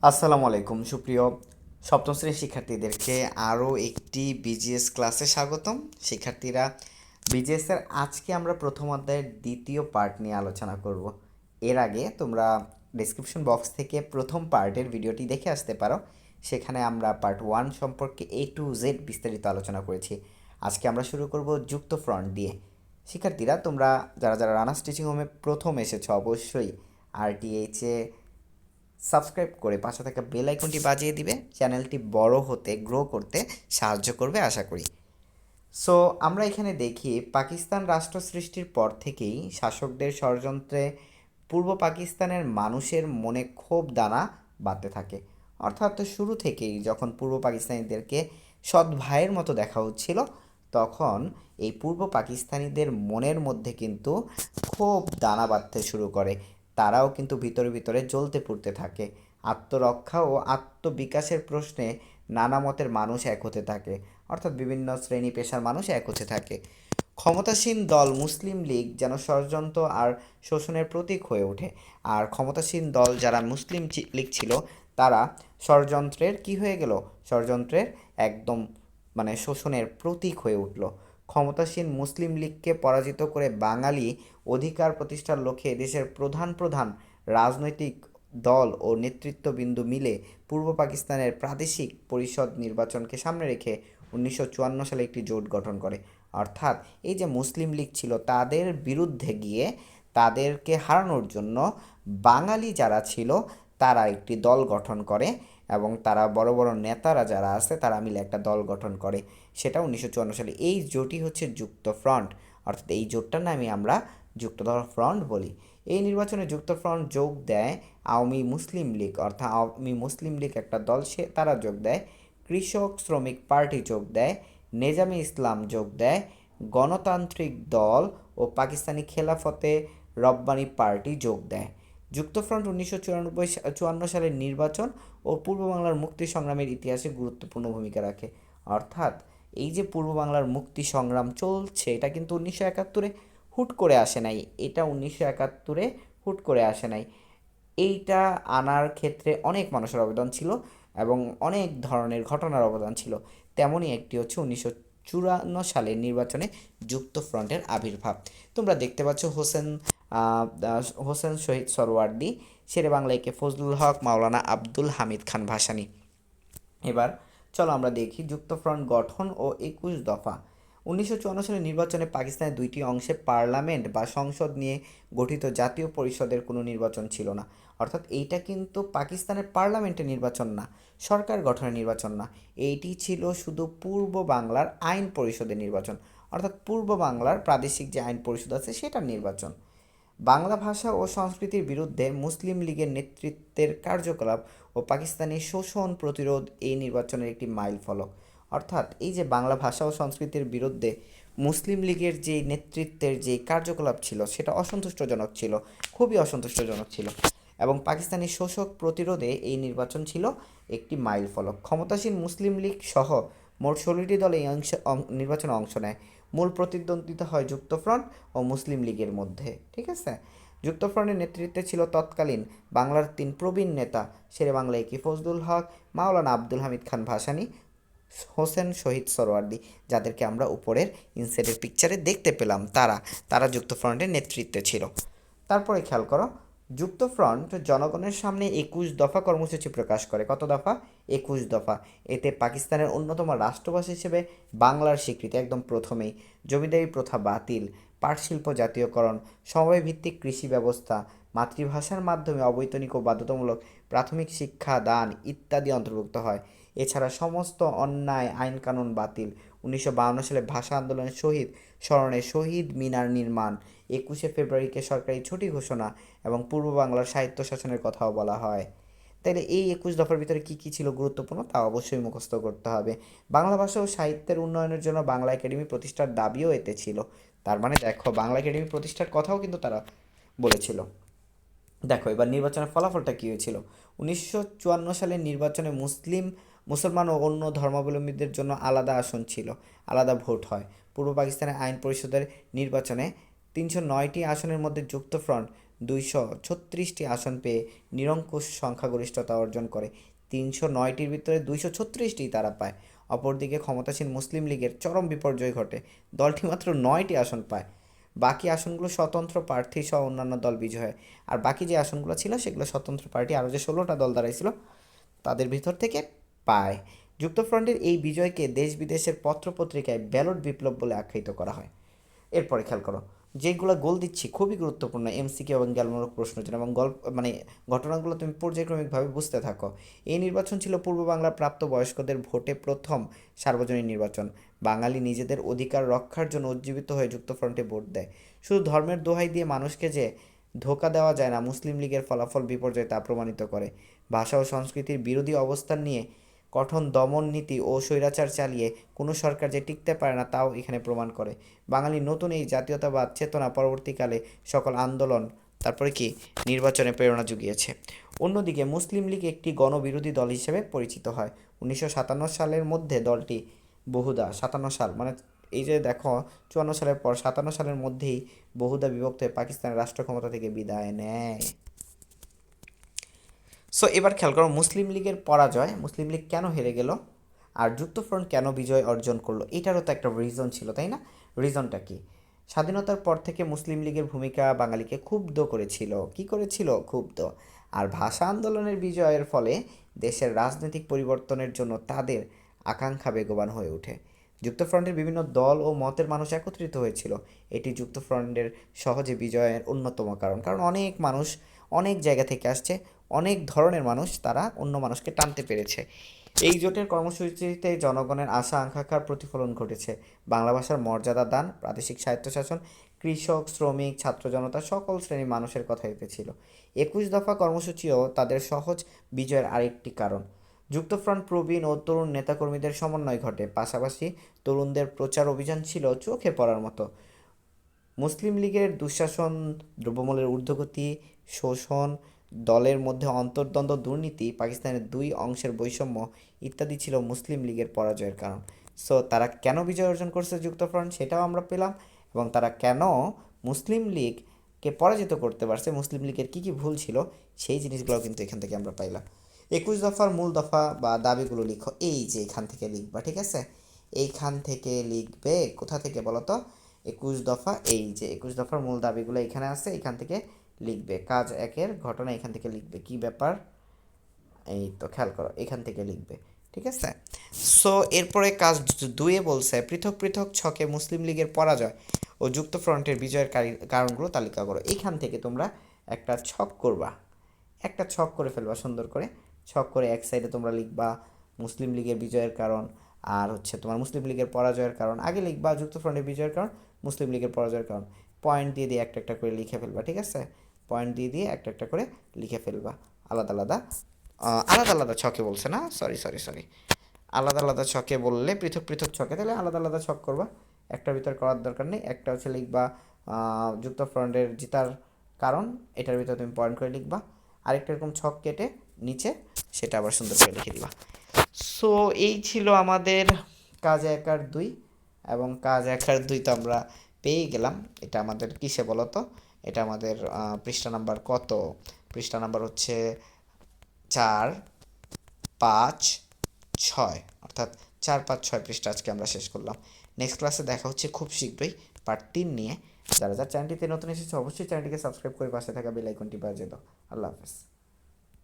আসসালামু আলাইকুম সুপ্রিয় সপ্তম শ্রেণীর শিক্ষার্থীদেরকে আরও একটি বিজিএস ক্লাসে স্বাগতম। শিক্ষার্থীরা, বিজিএসের আজকে আমরা প্রথম অধ্যায়ের দ্বিতীয় পার্ট নিয়ে আলোচনা করব। এর আগে তোমরা ডেসক্রিপশন বক্স থেকে প্রথম পার্টের ভিডিওটি দেখে আসতে পারো। সেখানে আমরা পার্ট 1 সম্পর্কে A to Z বিস্তারিত আলোচনা করেছি। আজকে আমরা শুরু করব যুক্ত ফ্রন্ট দিয়ে। শিক্ষার্থীরা, তোমরা যারা যারা রানার্স টিচিং হোমে প্রথম এসেছো অবশ্যই RTH-এ সাবস্ক্রাইব করে পাশে থাকা বেল আইকনটি বাজিয়ে দিবে। চ্যানেলটি বড় হতে গ্রো করতে সাহায্য করবে আশা করি। সো আমরা এখানে দেখি পাকিস্তান রাষ্ট্র সৃষ্টির পর থেকেই শাসকদের ষড়যন্ত্রে পূর্ব পাকিস্তানের মানুষের মনে ক্ষোভ দানা বাঁধতে থাকে। অর্থাৎ শুরু থেকেই যখন পূর্ব পাকিস্তানিদেরকে সৎ ভাইয়ের মতো দেখা হচ্ছিল, তখন এই পূর্ব পাকিস্তানিদের মনের মধ্যে কিন্তু ক্ষোভ দানা বাঁধতে শুরু করে। তারাও কিন্তু ভিতরে ভিতরে জ্বলতে পুড়তে থাকে। আত্মরক্ষা ও আত্মবিকাশের প্রশ্নে নানা মতের মানুষ এক হতে থাকে, অর্থাৎ বিভিন্ন শ্রেণী পেশার মানুষ এক হতে থাকে। ক্ষমতাসীন দল মুসলিম লীগ যেন ষড়যন্ত্র আর শোষণের প্রতীক হয়ে ওঠে। আর ক্ষমতাসীন দল যারা মুসলিম লীগ ছিল, তারা ষড়যন্ত্রের কি হয়ে গেল? ষড়যন্ত্রের একদম শোষণের প্রতীক হয়ে উঠল। ক্ষমতাসীন মুসলিম লীগকে পরাজিত করে বাঙালি অধিকার প্রতিষ্ঠার লক্ষ্যে দেশের প্রধান প্রধান রাজনৈতিক দল ও নেতৃত্ববৃন্দ মিলে পূর্ব পাকিস্তানের প্রাদেশিক পরিষদ নির্বাচনকে সামনে রেখে 1954 সালে একটি জোট গঠন করে। অর্থাৎ এই যে মুসলিম লীগ ছিল, তাদের বিরুদ্ধে গিয়ে তাদেরকে হারানোর জন্য বাঙালি যারা ছিল তারা একটি দল গঠন করে, এবং তারা বড় বড় নেতারা যারা আছে তারা মিলে একটা দল গঠন করে। সেটা 1954 সালে। এই জোটই হচ্ছে যুক্ত ফ্রন্ট, অর্থাৎ এই জোটটার নামে আমরা যুক্তধর ফ্রন্ট বলি। এই নির্বাচনে যুক্ত ফ্রন্ট যোগ দেয় আওয়ামী মুসলিম লীগ, অর্থাৎ আওয়ামী মুসলিম লীগ একটা দল, তারা যোগ দেয়। কৃষক শ্রমিক পার্টি যোগ দেয়। নেজামে ইসলাম যোগ দেয়। গণতান্ত্রিক দল ও পাকিস্তানি খেলাফতে রব্বানি পার্টি যোগ দেয়। যুক্তফ্রন্ট 1954 সালের নির্বাচন ও পূর্ব বাংলার মুক্তি সংগ্রামের ইতিহাসে গুরুত্বপূর্ণ ভূমিকা রাখে। অর্থাৎ এই যে পূর্ব বাংলার মুক্তি সংগ্রাম চলছে, এটা কিন্তু 1971-এ হুট করে আসে নাই। এটা 1971-এ হুট করে আসে নাই। এইটা আনার ক্ষেত্রে অনেক মানুষের অবদান ছিল এবং অনেক ধরনের ঘটনার অবদান ছিল। তেমনই একটি হচ্ছে 1954 সালের নির্বাচনে যুক্ত ফ্রন্টের আবির্ভাব। তোমরা দেখতে পাচ্ছ হোসেন শহীদ সরওয়ার্দী, শেরে বাংলা একে ফজলুল হক, মাওলানা আব্দুল হামিদ খান ভাসানী। এবার চলো আমরা দেখি যুক্তফ্রন্ট গঠন ও 21 দফা। 1954 সালের নির্বাচনে পাকিস্তানের দুইটি অংশে পার্লামেন্ট বা সংসদ নিয়ে গঠিত জাতীয় পরিষদের কোনো নির্বাচন ছিল না। অর্থাৎ এইটা কিন্তু পাকিস্তানের পার্লামেন্টের নির্বাচন না, সরকার গঠনের নির্বাচন না। এইটি ছিল শুধু পূর্ব বাংলার আইন পরিষদের নির্বাচন, অর্থাৎ পূর্ব বাংলার প্রাদেশিক যে আইন পরিষদ আছে সেটার নির্বাচন। বাংলা ভাষা ও সংস্কৃতির বিরুদ্ধে মুসলিম লীগের নেতৃত্বের কার্যকলাপ ও পাকিস্তানি শোষণ প্রতিরোধ এই নির্বাচনের একটি মাইল ফলক। অর্থাৎ এই যে বাংলা ভাষা ও সংস্কৃতির বিরুদ্ধে মুসলিম লীগের যে নেতৃত্বের যে কার্যকলাপ ছিল, সেটা অসন্তুষ্টজনক ছিল, খুবই অসন্তুষ্টজনক ছিল, এবং পাকিস্তানি শোষক প্রতিরোধে এই নির্বাচন ছিল একটি মাইল ফলক। ক্ষমতাসীন মুসলিম লীগ সহ মোট 16টি দল এই নির্বাচনে অংশ নেয়। মূল প্রতিদ্বন্দ্বিতা হয় যুক্তফ্রন্ট ও মুসলিম লীগের মধ্যে। ঠিক আছে। যুক্তফ্রন্টের নেতৃত্বে ছিল তৎকালীন বাংলার 3 প্রবীণ নেতা, শেরে বাংলা একে ফজলুল হক, মাওলানা আব্দুল হামিদ খান ভাসানী, হোসেন শহীদ সরওয়ার্দী, যাদেরকে আমরা উপরের ইনসাইডের পিকচারে দেখতে পেলাম। তারা যুক্তফ্রন্টের নেতৃত্বে ছিল। তারপরে খেয়াল করো, যুক্তফ্রন্ট জনগণের সামনে 21 দফা কর্মসূচি প্রকাশ করে। কত দফা? 21 দফা। এতে পাকিস্তানের অন্যতম রাষ্ট্রভাষা হিসেবে বাংলার স্বীকৃতি একদম প্রথমেই, জমিদারি প্রথা বাতিল, পাট শিল্প জাতীয়করণ, সমবায়ভিত্তিক কৃষি ব্যবস্থা, মাতৃভাষার মাধ্যমে অবৈতনিক ও বাধ্যতামূলক প্রাথমিক শিক্ষা দান ইত্যাদি অন্তর্ভুক্ত হয়। এছাড়া সমস্ত অন্যায় আইনকানুন বাতিল। 1952 সালে ভাষা আন্দোলনের শহীদ স্মরণে শহীদ মিনার নির্মাণ, 21শে ফেব্রুয়ারিকে সরকারি ছুটি ঘোষণা এবং পূর্ব বাংলার সাহিত্য শাসনের কথাও বলা হয়। তাইলে এই 21 দফার ভিতরে কী কী ছিল গুরুত্বপূর্ণ তা অবশ্যই মুখস্থ করতে হবে। বাংলা ভাষা ও সাহিত্যের উন্নয়নের জন্য বাংলা একাডেমি প্রতিষ্ঠার দাবিও এতে ছিল। তার মানে দেখো, বাংলা একাডেমি প্রতিষ্ঠার কথাও কিন্তু তারা বলেছিল। দেখো এবার নির্বাচনের ফলাফলটা কী হয়েছিল। 1954 সালের নির্বাচনে মুসলমান ও অন্য ধর্মাবলম্বীদের জন্য আলাদা আসন ছিল, আলাদা ভোট হয়। পূর্ব পাকিস্তানের আইন পরিষদের নির্বাচনে 309টি আসনের মধ্যে যুক্তফ্রন্ট 236টি আসন পেয়ে নিরঙ্কুশ সংখ্যাগরিষ্ঠতা অর্জন করে। 309টির ভিতরে 236টি তারা পায়। অপরদিকে ক্ষমতাসীন মুসলিম লীগের চরম বিপর্যয় ঘটে, দলটি মাত্র 9টি আসন পায়। বাকি আসনগুলো স্বতন্ত্র প্রার্থী সহ অন্যান্য দল বিজয় হয়। আর বাকি যে আসনগুলো ছিল সেগুলো স্বতন্ত্র পার্টি আরও যে 16টা দল দাঁড়াইছিল তাদের ভিতর থেকে পায়। যুক্তফ্রন্টের এই বিজয়কে দেশ বিদেশের পত্রপত্রিকায় ব্যালট বিপ্লব বলে আখ্যায়িত করা হয়। এরপরে খেয়াল করো, যেগুলো গোল দিচ্ছি খুবই গুরুত্বপূর্ণ, এমসিকিউ এবং জ্ঞানমূলক প্রশ্নের এবং গল্প ঘটনাগুলো তুমি পর্যায়ক্রমিকভাবে বুঝতে থাকো। এই নির্বাচন ছিল পূর্ব বাংলার প্রাপ্তবয়স্কদের ভোটে প্রথম সার্বজনীন নির্বাচন। বাঙালি নিজেদের অধিকার রক্ষার জন্য উজ্জীবিত হয়ে যুক্তফ্রন্টে ভোট দেয়। শুধু ধর্মের দোহাই দিয়ে মানুষকে যে ধোঁকা দেওয়া যায় না, মুসলিম লীগের ফলাফল বিপর্যয় তা প্রমাণিত করে। ভাষা ও সংস্কৃতির বিরোধী অবস্থান নিয়ে কঠোর দমন নীতি ও স্বৈরাচার চালিয়ে কোনো সরকার যে টিকতে পারে না তাও এখানে প্রমাণ করে। বাঙালির নতুন এই জাতীয়তাবাদ চেতনা পরবর্তীকালে সকল আন্দোলন তারপরে কি নির্বাচনে প্রেরণা জুগিয়েছে। অন্যদিকে মুসলিম লীগ একটি গণবিরোধী দল হিসেবে পরিচিত হয়। 1957 সালের মধ্যে দলটি বহুদা 57 সাল এই যে দেখো 54 সালের পর 57 সালের মধ্যেই বহুদা বিভক্ত হয়ে পাকিস্তানের রাষ্ট্র ক্ষমতা থেকে বিদায় নেয়। সো এবার খেয়াল করো, মুসলিম লীগের পরাজয়, মুসলিম লীগ কেন হেরে গেল আর যুক্তফ্রন্ট কেন বিজয় অর্জন করলো, এটারও তো একটা রিজন ছিল, তাই না? রিজনটা কি? স্বাধীনতার পর থেকে মুসলিম লীগের ভূমিকা বাঙালিকে ক্ষুব্ধ করেছিল। কি করেছিল? ক্ষুব্ধ। আর ভাষা আন্দোলনের বিজয়ের ফলে দেশের রাজনৈতিক পরিবর্তনের জন্য তাদের আকাঙ্ক্ষা বেগবান হয়ে ওঠে। যুক্তফ্রন্টের বিভিন্ন দল ও মতের মানুষ একত্রিত হয়েছিল। এটি যুক্তফ্রন্টের সহজে বিজয়ের অন্যতম কারণ। কারণ অনেক মানুষ অনেক জায়গা থেকে আসছে, অনেক ধরনের মানুষ, তারা অন্য মানুষকে টানতে পেরেছে। এই জোটের কর্মসূচিতে জনগণের আশা আকাঙ্ক্ষার প্রতিফলন ঘটেছে। বাংলা ভাষার মর্যাদা দান, প্রাদেশিক স্বায়ত্তশাসন, কৃষক, শ্রমিক, ছাত্র জনতা সকল শ্রেণীর মানুষের কথা এতে ছিল। 21 দফা কর্মসূচিও তাদের সহজ বিজয়ের আরেকটি কারণ। যুক্তফ্রন্ট প্রবীণ ও তরুণ নেতাকর্মীদের সমন্বয় ঘটে, পাশাপাশি তরুণদের প্রচার অভিযান ছিল চোখে পড়ার মতো। মুসলিম লীগের দুঃশাসন, দ্রব্যমূল্যের ঊর্ধ্বগতি, শোষণ, দলের মধ্যে অন্তর্দ্বন্দ্ব, দুর্নীতি, পাকিস্তানের দুই অংশের বৈষম্য ইত্যাদি ছিল মুসলিম লীগের পরাজয়ের কারণ। সো তারা কেন বিজয় অর্জন করছে যুক্তফ্রন্ট সেটাও আমরা পেলাম, এবং তারা কেন মুসলিম লীগকে পরাজিত করতে পারছে, মুসলিম লীগের কী কী ভুল ছিল সেই জিনিসগুলো কিন্তু এখান থেকে আমরা পাইলাম। 21 দফার মূল দফা বা দাবিগুলো লিখো, এই যে এখান থেকে লিখবা, ঠিক আছে? এইখান থেকে লিখবে, কোথা থেকে বলো তো? 21 দফা, এই যে 21 দফার মূল দাবিগুলো এখানে আছে, এখান থেকে লিখবে। কাজ একের ঘটনা এখান থেকে লিখবে, কি ব্যাপার এই তো খেয়াল করো, এখান থেকে লিখবে, ঠিক আছে? সো এরপরে কাজ দুয়ে বলছে পৃথক পৃথক ছকে মুসলিম লীগের পরাজয় ও যুক্তফ্রন্টের বিজয়ের কারণগুলো তালিকা করো। এইখান থেকে তোমরা একটা ছক করবা, একটা ছক করে ফেলবা সুন্দর করে। ছক করে এক সাইডে তোমরা লিখবা মুসলিম লীগের বিজয়ের কারণ, আর হচ্ছে তোমার মুসলিম লীগের পরাজয়ের কারণ আগে লিখবা, যুক্তফ্রন্টের বিজয়ের কারণ, মুসলিম লীগের পরাজয়ের কারণ। পয়েন্ট দিয়ে দিয়ে একটা একটা করে লিখে ফেলবা, ঠিক আছে? পয়েন্ট দিয়ে দিয়ে একটা একটা করে লিখে ফেলবা, আলাদা আলাদা আলাদা আলাদা ছকে বলছে না, সরি সরি সরি, আলাদা আলাদা ছকে বললে পৃথক পৃথক ছকে, তাহলে আলাদা আলাদা ছক করবা, একটার ভিতর করার দরকার নেই। একটা হচ্ছে লিখবা যুক্তফ্রন্টের জেতার কারণ, এটার ভিতরে তুমি পয়েন্ট করে লিখবা। আরেকটা এরকম ছক কেটে নিচে সেটা আবার সুন্দর করে লিখে দিবা। সো এই ছিল আমাদের কাজ 1 আর 2, এবং কাজ 1 আর 2 তো আমরা পেয়ে গেলাম। এটা আমাদের কিসে বলো তো? এটা আমাদের পৃষ্ঠা নাম্বার কত? পৃষ্ঠা নাম্বার হচ্ছে 4, 5, 6, অর্থাৎ 4, 5, 6 পৃষ্ঠা আজকে আমরা শেষ করলাম। নেক্সট ক্লাসে দেখা হচ্ছে খুব শীঘ্রই পার্ট 3 নিয়ে। যারা যারা চ্যানেলটিতে নতুন এসেছে অবশ্যই চ্যানেলটিকে সাবস্ক্রাইব করে পাশে থাকা বেল আইকনটি বাজিয়ে দাও। আল্লাহ হাফেজ।